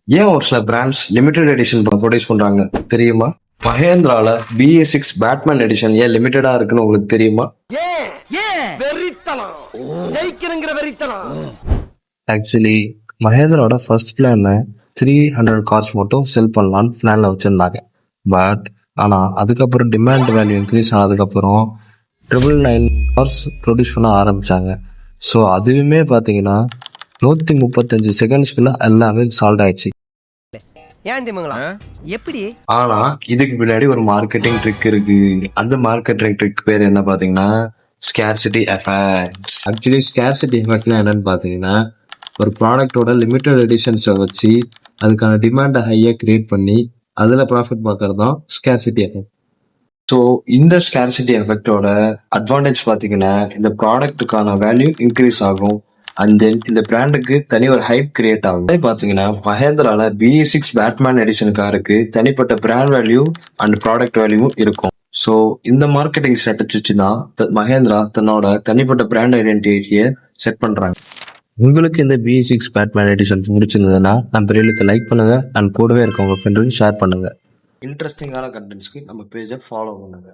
ஏன் ஒரு சில பிராண்ட்ஸ் லிமிடெட் எடிஷன் ப்ரொடியூஸ் பண்றாங்க தெரியுமா? மஹேந்திரால BA6 பேட்மேன் எடிஷன் ஏன் லிமிட்டடா இருக்குன்னு உங்களுக்கு தெரியுமா? ஆக்சுவலி மஹேந்திராவோட ஃபர்ஸ்ட் பிளான 300 கார்ஸ் மட்டும் செல் பண்ணலான்னு பிளான்ல வச்சிருந்தாங்க. பட் ஆனால் அதுக்கப்புறம் டிமாண்ட் வேல்யூ இன்க்ரீஸ் ஆனதுக்கப்புறம் 999 கார்ஸ் ப்ரொடியூஸ் பண்ண ஆரம்பிச்சாங்க. ஸோ அதுவுமே பார்த்தீங்கன்னா 135 செகண்ட்ஸ்க்குள்ள எல்லாமே சால்வ் ஆயிடுச்சு. எப்படி? ஆனா இதுக்கு பின்னாடி ஒரு மார்க்கெட்டிங் ட்ரிக் இருக்கு. அந்த மார்க்கெட்டிங் ட்ரிக் பேர் என்ன பாத்தீங்கன்னா ஸ்கேர்சிட்டி எஃபெக்ட். ஆக்சுவலி ஸ்கேர்சிட்டி எஃபெக்ட்னா என்னன்னு பாத்தீங்கன்னா ஒரு ப்ராடக்டோட லிமிட்டட் எடிஷன்ஸை வச்சு அதுக்கான டிமாண்டை ஹையா கிரியேட் பண்ணி அதுல ப்ராஃபிட் பார்க்கறது தான் ஸ்கேர்சிட்டி எஃபெக்ட். ஸோ இந்த ஸ்கேர்சிட்டி எஃபெக்டோட அட்வான்டேஜ் பார்த்தீங்கன்னா இந்த ப்ராடக்ட்டுக்கான வேல்யூ இன்க்ரீஸ் ஆகும் அண்ட் தென் இந்த பிராண்டுக்கு தனி ஒரு ஹைப் கிரியேட் ஆகும். பார்த்தீங்கன்னா மஹேந்திரால BA6 பேட்மேன் எடிஷன் காருக்கு தனிப்பட்ட பிராண்ட் வேல்யூ அண்ட் ப்ராடக்ட் வேல்யூவும் இருக்கும். ஸோ இந்த மார்க்கெட்டிங் ஸ்ட்ராட்டஜி தான் மஹேந்திரா தன்னோட தனிப்பட்ட பிராண்ட் ஐடென்டிட்டியை செட் பண்றாங்க. உங்களுக்கு இந்த BA6 பேட்மேன் எடிஷன் பிடிச்சிருந்ததுன்னா நம்ம ரீலுக்கு லைக் பண்ணுங்க அண்ட் கூடவே இருக்கவங்க ஃப்ரெண்டுக்கு ஷேர் பண்ணுங்க. இன்ட்ரெஸ்டிங்கான கண்டென்ட்ஸ்க்கு நம்ம பேஜை ஃபாலோ பண்ணுங்க.